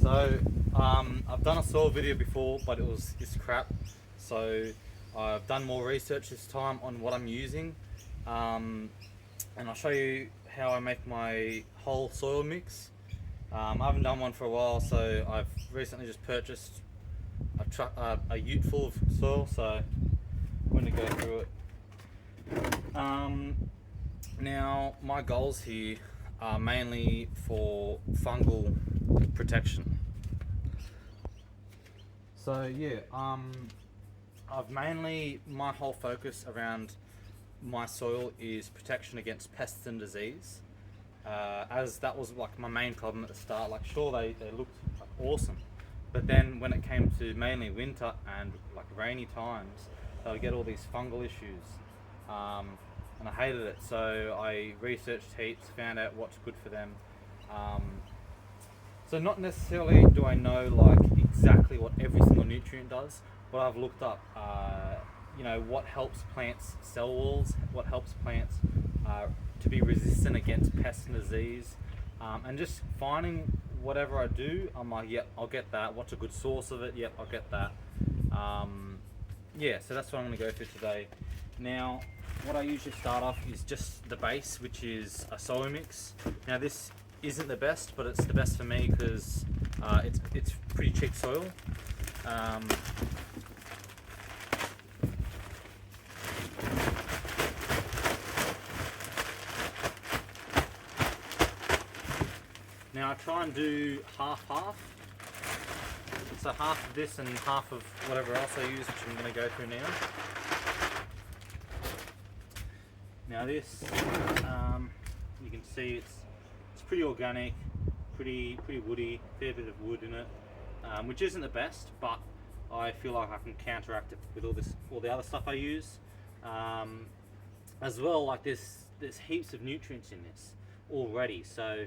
So I've done a soil video before, but it's crap. So I've done more research this time on what I'm using, and I'll show you how I make my whole soil mix. I haven't done one for a while, so I've recently just purchased a ute full of soil, so I'm going to go through it. Now my goals here are mainly for fungal protection. So yeah, I've mainly, my whole focus around my soil is protection against pests and disease, as that was like my main problem at the start. Like sure, they looked like awesome, but then when it came to mainly winter and like rainy times, they would get all these fungal issues, and I hated it. So I researched heaps, found out what's good for them. So not necessarily do I know like exactly what every single nutrient does, but I've looked up, what helps plants cell walls, what helps plants to be resistant against pests and disease, and just finding whatever I do, I'm like, yep, I'll get that. What's a good source of it? Yep, I'll get that. So that's what I'm going to go through today. Now, what I usually start off is just the base, which is a soil mix. Now this isn't the best, but it's the best for me because it's pretty cheap soil. Now I try and do half-half. So half of this and half of whatever else I use, which I'm going to go through now. Now this, you can see it's pretty organic, pretty woody, fair bit of wood in it, which isn't the best, but I feel like I can counteract it with all the other stuff I use. As well, like there's heaps of nutrients in this already. So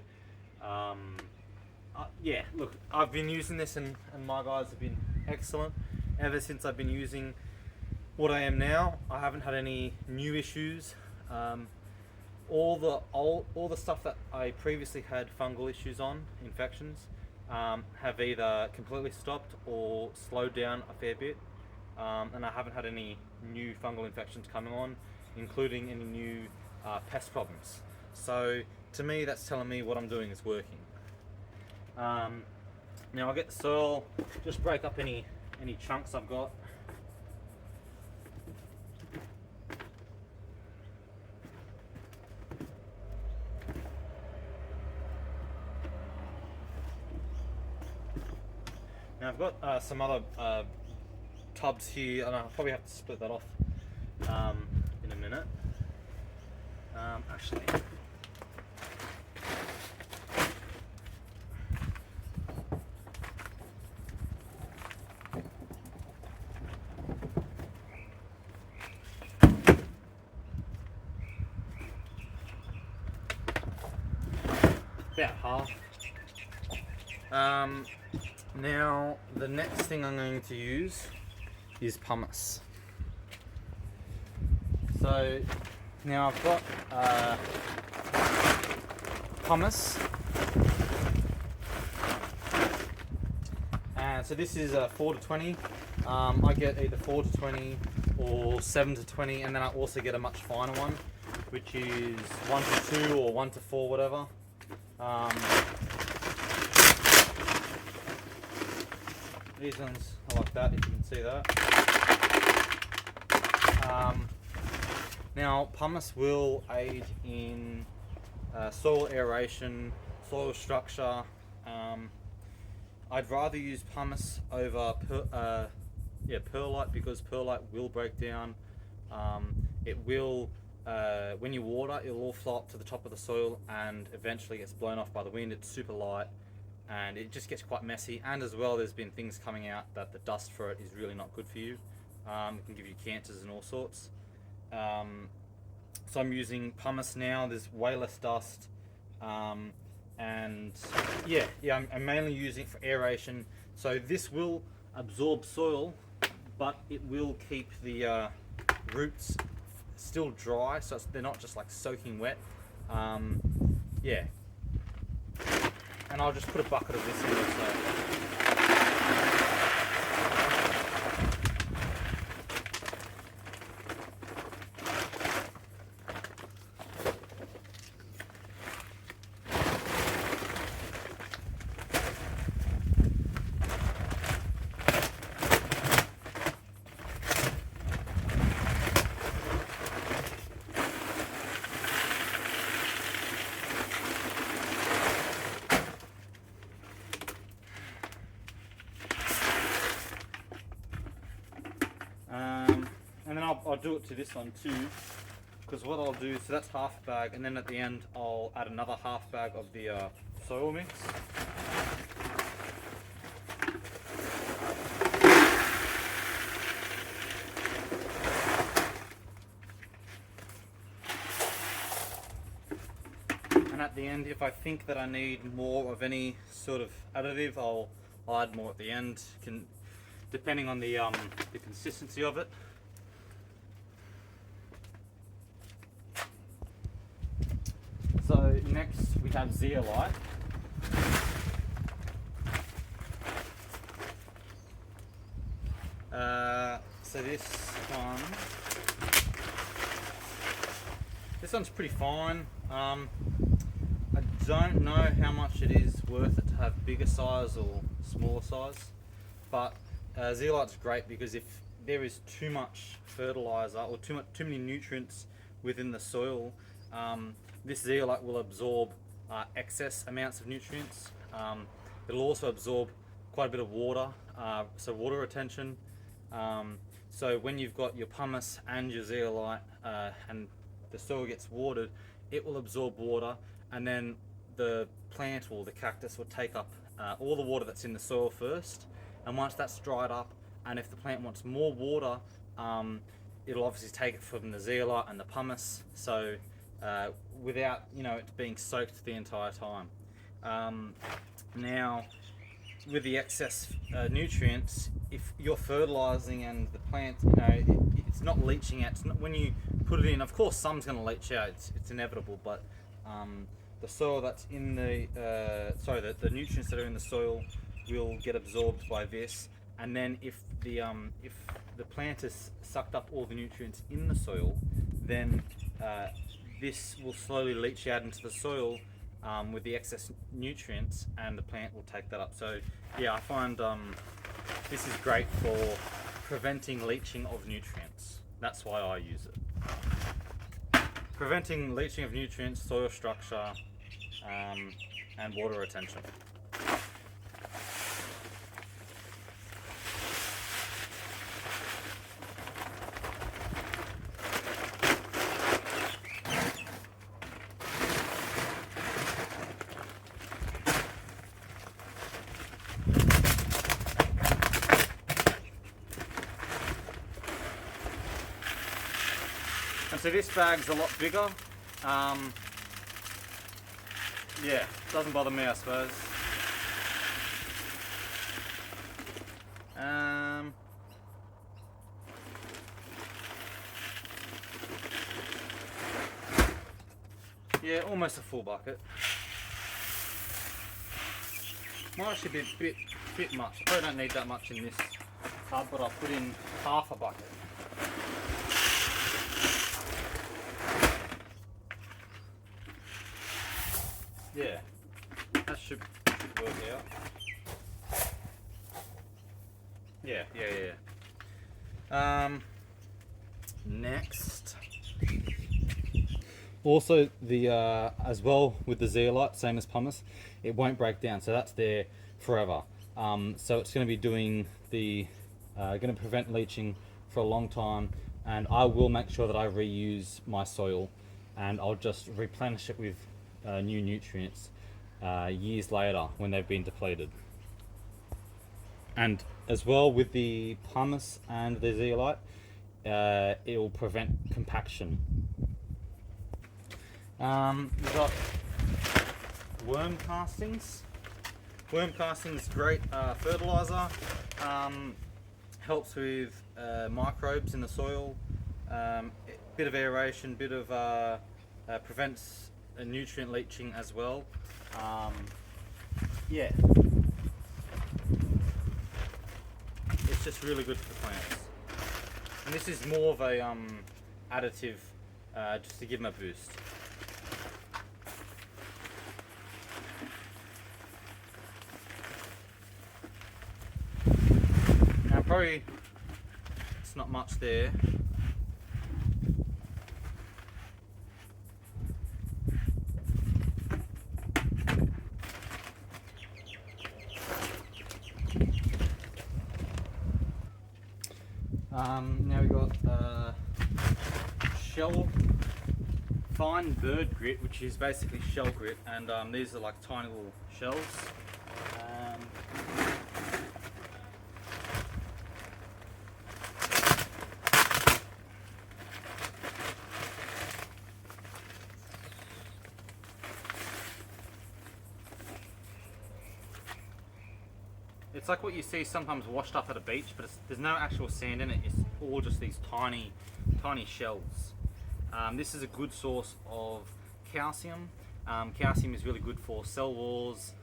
yeah, look, I've been using this and my guys have been excellent ever since I've been using what I am now. I haven't had any new issues. All the stuff that I previously had fungal issues on, infections, have either completely stopped or slowed down a fair bit, and I haven't had any new fungal infections coming on, including any new pest problems. So to me, that's telling me what I'm doing is working. Now I'll get the soil, just break up any chunks I've got. Now I've got some other tubs here, and I'll probably have to split that off in a minute. Actually, about half. Now the next thing I'm going to use is pumice. So now I've got pumice, and so this is 4 to 20. I get either 4 to 20 or 7 to 20, and then I also get a much finer one, which is 1 to 2 or 1 to 4, whatever. These ones are like that, if you can see that. Now pumice will aid in soil aeration, soil structure. I'd rather use pumice over perlite, because perlite will break down. It will, when you water, it'll all flow up to the top of the soil and eventually gets blown off by the wind. It's super light and it just gets quite messy, and as well there's been things coming out that the dust for it is really not good for you. It can give you cancers and all sorts. So I'm using pumice now. There's way less dust, and I'm mainly using it for aeration. So this will absorb soil, but it will keep the roots still dry, so they're not just like soaking wet. And and I'll just put a bucket of this in also. And then I'll do it to this one too, because what I'll do, so that's half a bag, and then at the end I'll add another half bag of the soil mix. And at the end, if I think that I need more of any sort of additive, I'll add more at the end, depending on the consistency of it. So next we have Zealot. So this one's pretty fine. I don't know how much it is worth it to have bigger size or smaller size, but Zealot's great because if there is too much fertilizer or too many nutrients within the soil, this Zeolite will absorb excess amounts of nutrients. It'll also absorb quite a bit of water, so water retention. So when you've got your pumice and your zeolite and the soil gets watered, it will absorb water, and then the plant or the cactus will take up all the water that's in the soil first. And once that's dried up, and if the plant wants more water, it'll obviously take it from the zeolite and the pumice. So without it being soaked the entire time. Now, with the excess nutrients, if you're fertilizing and the plant, it's not leaching out. It's not, when you put it in, of course, some's going to leach out. It's inevitable, but the soil that's in the the nutrients that are in the soil will get absorbed by this, and then if the plant has sucked up all the nutrients in the soil, then this will slowly leach out into the soil with the excess nutrients, and the plant will take that up. So yeah, I find this is great for preventing leaching of nutrients. That's why I use it. Preventing leaching of nutrients, soil structure, and water retention. And so this bag's a lot bigger. Yeah, doesn't bother me, I suppose. Yeah, almost a full bucket. Might actually be a bit much. I probably don't need that much in this tub, but I'll put in half a bucket. Yeah, that should work out. Yeah. Next, also the as well with the zeolite, same as pumice, it won't break down, so that's there forever. So it's going to be doing going to prevent leaching for a long time, and I will make sure that I reuse my soil, and I'll just replenish it with new nutrients years later when they've been depleted. And as well with the pumice and the zeolite, it will prevent compaction. We've got worm castings. Worm castings, great fertilizer. Helps with microbes in the soil. Bit of aeration, bit of prevents nutrient leaching as well. yeah, it's just really good for the plants. And this is more of a additive, just to give them a boost. Now probably it's not much there. Now we've got shell fine bird grit, which is basically shell grit, and these are like tiny little shells. It's like what you see sometimes washed up at a beach, but there's no actual sand in it. It's all just these tiny shells. This is a good source of calcium. Calcium is really good for cell walls,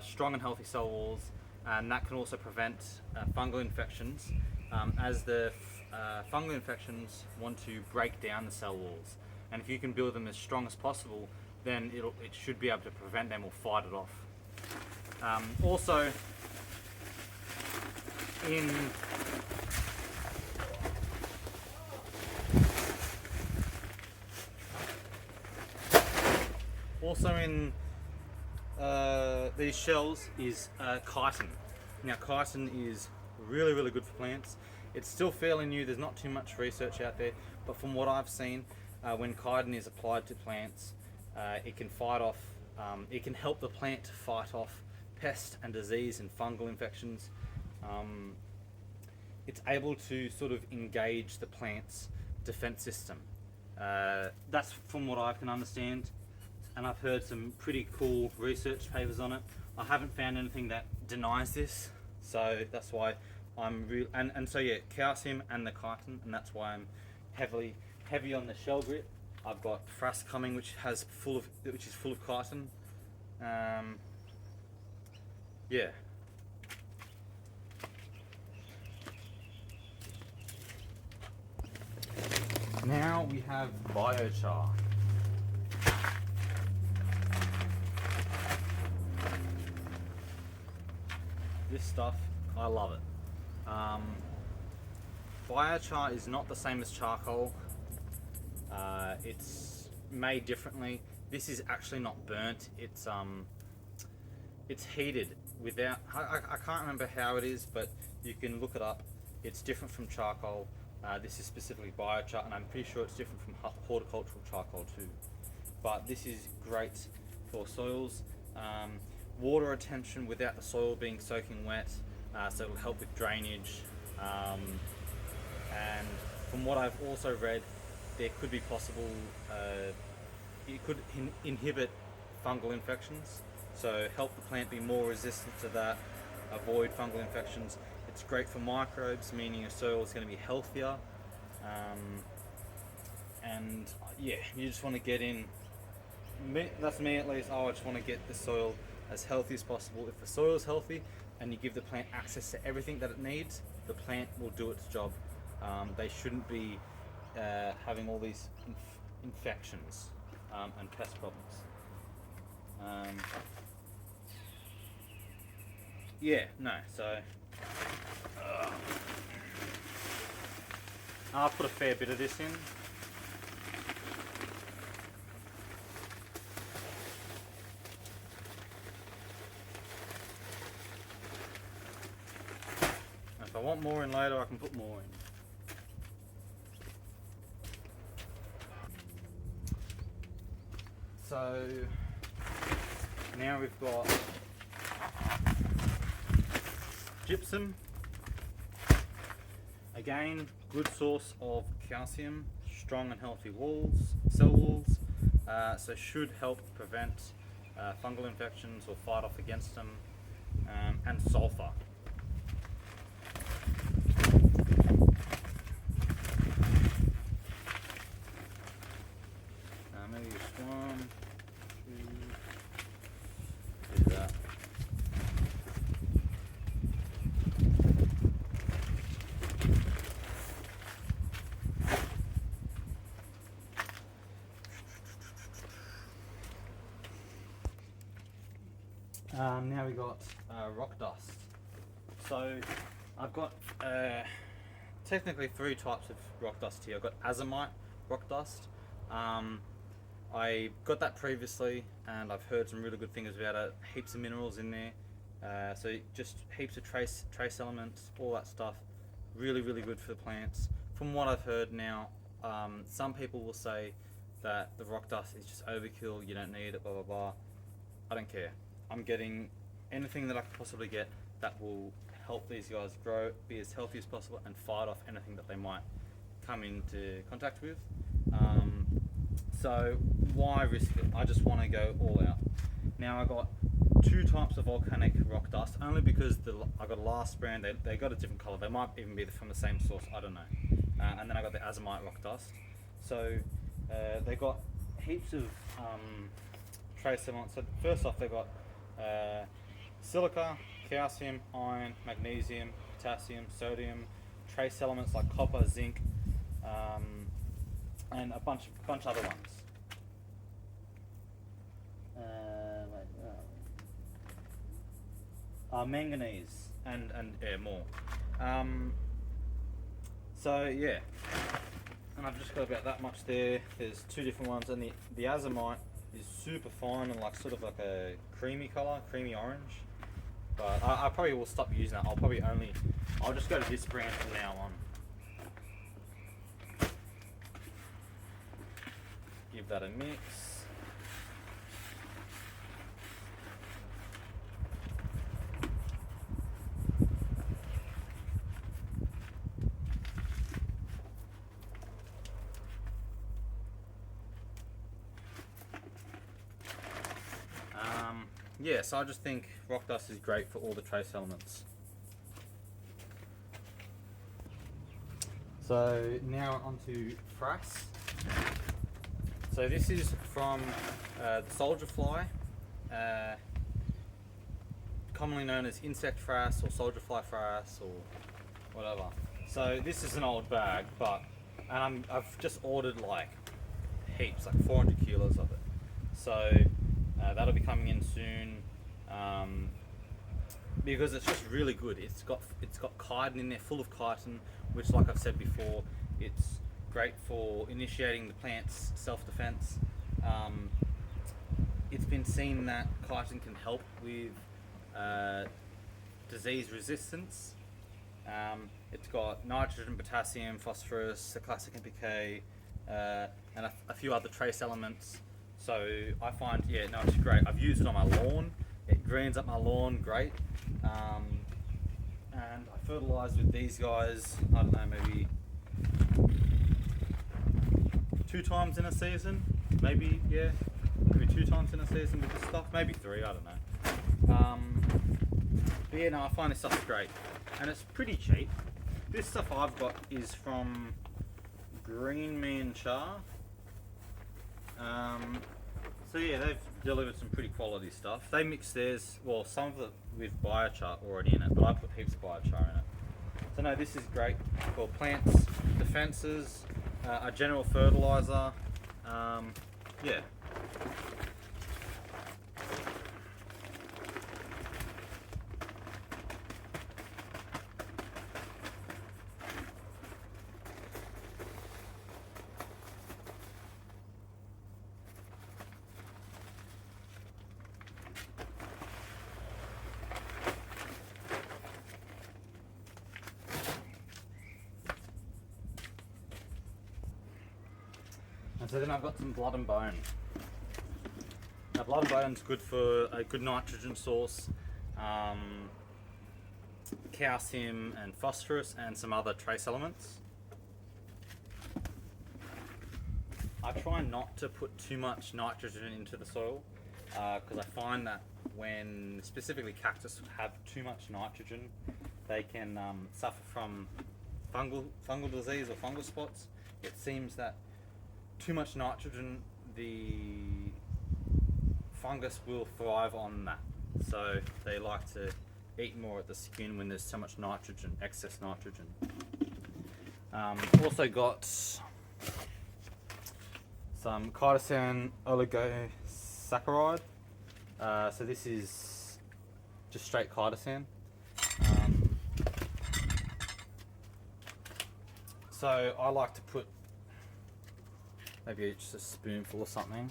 strong and healthy cell walls, and that can also prevent fungal infections, as the fungal infections want to break down the cell walls. And if you can build them as strong as possible, then it should be able to prevent them or fight it off. Also, in these shells is chitin. Now chitin is really good for plants. It's still fairly new, there's not too much research out there, but from what I've seen, when chitin is applied to plants, it can fight off, it can help the plant to fight off pest and disease and fungal infections. It's able to sort of engage the plant's defense system. That's from what I can understand, and I've heard some pretty cool research papers on it. I haven't found anything that denies this, so that's why I'm so yeah, calcium and the chitin, and that's why I'm heavy on the shell grit. I've got Frass coming, which is full of chitin. Yeah. Now we have Biochar. This stuff, I love it. Biochar is not the same as charcoal. It's made differently. This is actually not burnt. It's heated without. I can't remember how it is, but you can look it up. It's different from charcoal. This is specifically biochar, and I'm pretty sure it's different from horticultural charcoal too. But this is great for soils. Water retention without the soil being soaking wet, so it will help with drainage. And from what I've also read, there could be possible, it could inhibit fungal infections, so help the plant be more resistant to that, avoid fungal infections. It's great for microbes, meaning your soil is going to be healthier. And yeah, you just want to get in, that's me at least, I just want to get the soil as healthy as possible. If the soil is healthy and you give the plant access to everything that it needs, the plant will do its job. They shouldn't be having all these infections and pest problems. Yeah, no, so I'll put a fair bit of this in. If I want more in later, I can put more in. So now we've got gypsum. Again, good source of calcium, strong and healthy cell walls, so should help prevent fungal infections or fight off against them, and sulfur. Maybe just one, two, do that. Now we got rock dust. So I've got technically 3 types of rock dust here. I've got azomite rock dust. I got that previously and I've heard some really good things about it. Heaps of minerals in there. So just heaps of trace elements, all that stuff. Really, really good for the plants. From what I've heard now, some people will say that the rock dust is just overkill, you don't need it, blah blah blah. I don't care. I'm getting anything that I can possibly get that will help these guys grow, be as healthy as possible, and fight off anything that they might come into contact with. So why risk it? I just want to go all out. Now I got 2 types of volcanic rock dust, only because I got a last brand, they got a different colour. They might even be from the same source, I don't know. And then I got the azomite rock dust. So they got heaps of trace elements. So first off, they got silica, calcium, iron, magnesium, potassium, sodium, trace elements like copper, zinc, and a bunch other ones. Manganese and more. So yeah, and I've just got about that much there. There's 2 different ones, and the azomite is super fine and like sort of like a creamy colour, creamy orange. But I probably will stop using that. I'll just go to this brand from now on. Give that a mix. Yeah, so I just think rock dust is great for all the trace elements. So now onto frass. So this is from the soldier fly, commonly known as insect frass or soldier fly frass or whatever. So this is an old bag, and I've just ordered like heaps, like 400 kilos of it. So that'll be coming in soon, because it's just really good. It's got chitin in there, full of chitin, which, like I've said before, it's great for initiating the plant's self-defense. It's been seen that chitin can help with disease resistance. It's got nitrogen, potassium, phosphorus, the classic NPK, and a few other trace elements. So I find, it's great. I've used it on my lawn. It greens up my lawn great. And I fertilise with these guys, I don't know, maybe 2 times in a season. Maybe 2 times in a season with this stuff. Maybe 3, I don't know. But yeah, no, I find this stuff great. And it's pretty cheap. This stuff I've got is from Green Man Char. So yeah, they've delivered some pretty quality stuff. They mix theirs, well, some of it with Biochar already in it, but I put heaps of Biochar in it. So no, this is great for plants, defences, a general fertiliser. Yeah. And so then I've got some blood and bone. Now blood and bone's good for a good nitrogen source, calcium and phosphorus and some other trace elements. I try not to put too much nitrogen into the soil because I find that when specifically cactus have too much nitrogen, they can suffer from fungal disease or fungal spots. It seems that too much nitrogen, the fungus will thrive on that. So they like to eat more at the skin when there's so much nitrogen, excess nitrogen. Also got some chitosan oligosaccharide. So this is just straight Kiter sand. So I like to put maybe just a spoonful or something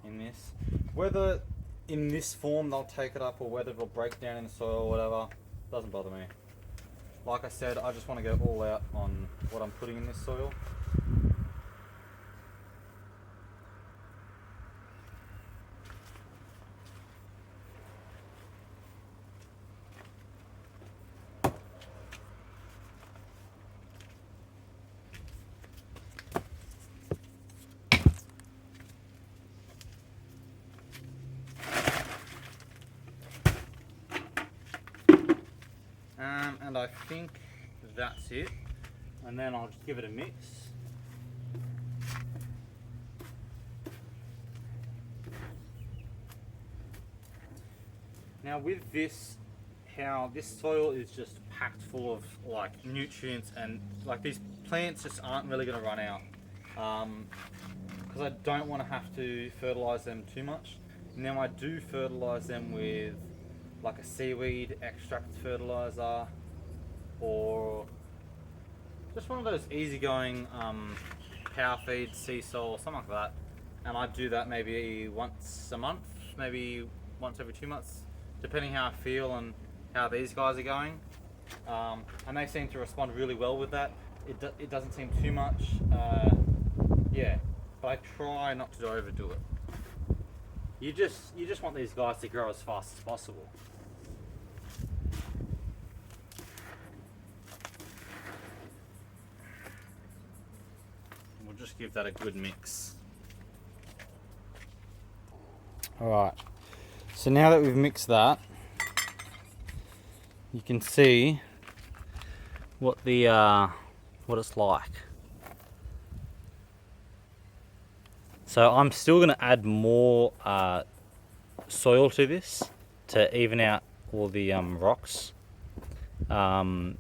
in this. Whether in this form they'll take it up or whether it'll break down in the soil or whatever, doesn't bother me. Like I said, I just want to go all out on what I'm putting in this soil. And I think that's it. And then I'll just give it a mix. Now with this, how this soil is just packed full of like nutrients, and like these plants just aren't really going to run out. Because I don't want to have to fertilize them too much. Now I do fertilize them with like a seaweed extract fertilizer, or just one of those easygoing power feed, sea soil, something like that. And I do that maybe once a month, maybe once every 2 months, depending how I feel and how these guys are going. And they seem to respond really well with that. It doesn't seem too much, yeah, but I try not to overdo it. You just want these guys to grow as fast as possible. We'll just give that a good mix. Alright, so now that we've mixed that, you can see what it's like. So I'm still going to add more soil to this to even out all the rocks and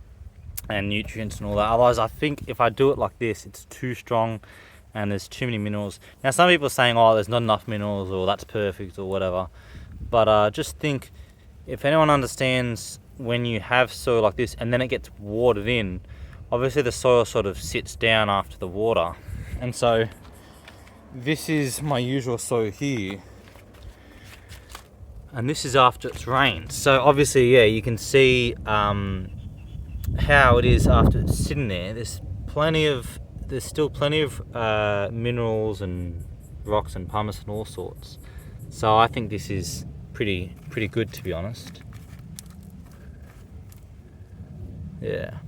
nutrients and all that. Otherwise, I think if I do it like this, it's too strong and there's too many minerals. Now, some people are saying, oh, there's not enough minerals, or that's perfect, or whatever. But just think, if anyone understands when you have soil like this and then it gets watered in, obviously the soil sort of sits down after the water. And so this is my usual soil here, and this is after it's rained. So obviously, yeah, you can see how it is after it's sitting there. There's still plenty of minerals and rocks and pumice and all sorts. So I think this is pretty good, to be honest. Yeah.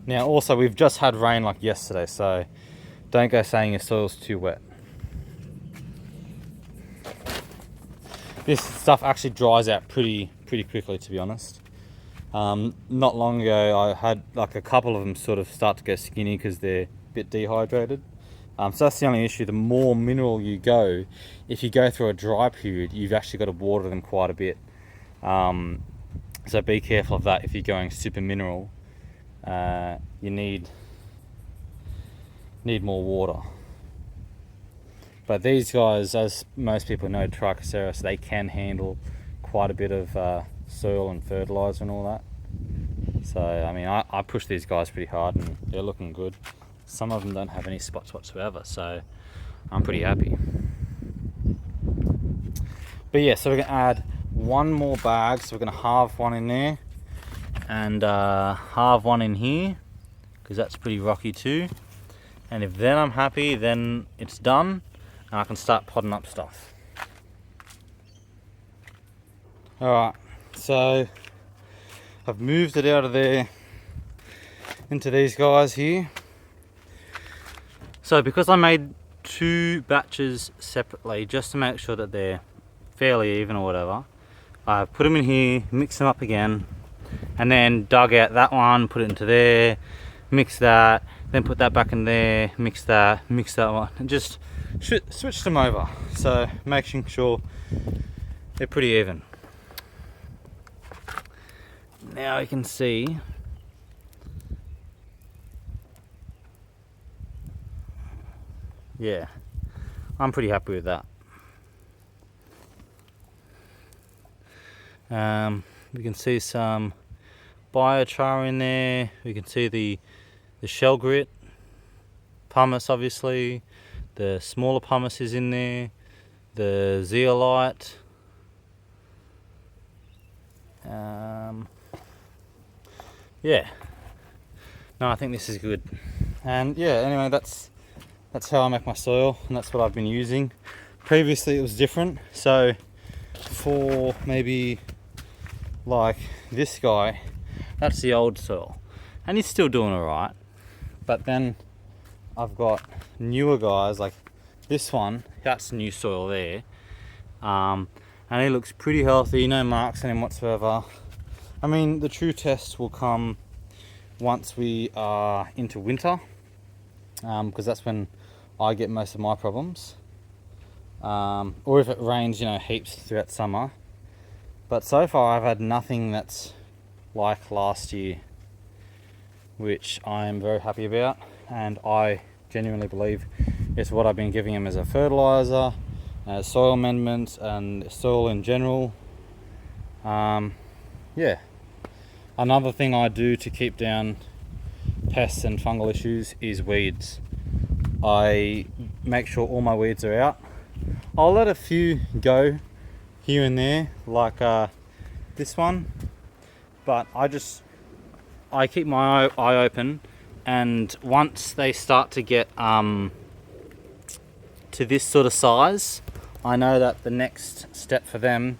Now also, we've just had rain like yesterday, so don't go saying your soil's too wet. This stuff actually dries out pretty quickly, to be honest. Not long ago, I had like a couple of them sort of start to go skinny because they're a bit dehydrated. So that's the only issue. The more mineral you go, if you go through a dry period, you've actually got to water them quite a bit. So be careful of that if you're going super mineral. You need more water. But these guys, as most people know, Trichocereus, they can handle quite a bit of soil and fertilizer and all that. So I mean, I push these guys pretty hard and they're looking good. Some of them don't have any spots whatsoever, so I'm pretty happy. But yeah, so we're going to add one more bag. So we're going to halve one in there and halve one in here, because that's pretty rocky too. And if then I'm happy, then it's done and I can start potting up stuff. Alright, so I've moved it out of there into these guys here. So because I made 2 batches separately, just to make sure that they're fairly even or whatever, I've put them in here, mixed them up again, and then dug out that one, put it into there, mix that, then put that back in there, mix that one, and just switch them over. So making sure they're pretty even. Now you can see yeah, I'm pretty happy with that. We can see some biochar in there. We can see the shell grit, pumice obviously, the smaller pumice is in there, the zeolite. Yeah, no, I think this is good. And yeah, anyway, that's how I make my soil, and that's what I've been using. Previously it was different, so for maybe like this guy, that's the old soil and he's still doing all right. But then I've got newer guys like this one, that's new soil there, and he looks pretty healthy, no marks on him whatsoever. I mean, the true test will come once we are into winter, because that's when I get most of my problems, or if it rains, you know, heaps throughout summer. But so far I've had nothing that's like last year, which I am very happy about, and I genuinely believe it's what I've been giving him as a fertilizer, as soil amendment, and soil in general. Yeah. Another thing I do to keep down pests and fungal issues is weeds. I make sure all my weeds are out. I'll let a few go here and there, like this one, but I keep my eye open, and once they start to get to this sort of size, I know that the next step for them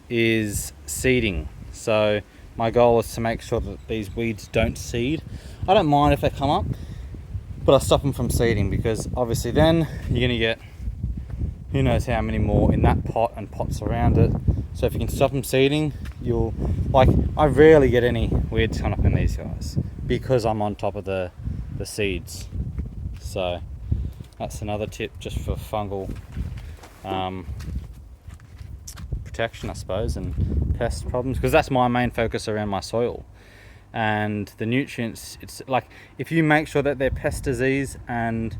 is seeding. So my goal is to make sure that these weeds don't seed. I don't mind if they come up, but I stop them from seeding, because obviously then you're going to get who knows how many more in that pot and pots around it. So if you can stop them seeding, you'll, like, I rarely get any weeds coming up in these guys because I'm on top of the seeds. So that's another tip just for fungal protection, I suppose, and pest problems, because that's my main focus around my soil. And the nutrients, it's like, if you make sure that they're pest and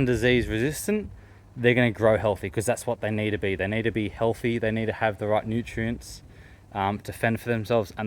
disease resistant, they're going to grow healthy, because that's what they need to be. They need to be healthy, they need to have the right nutrients to fend for themselves, and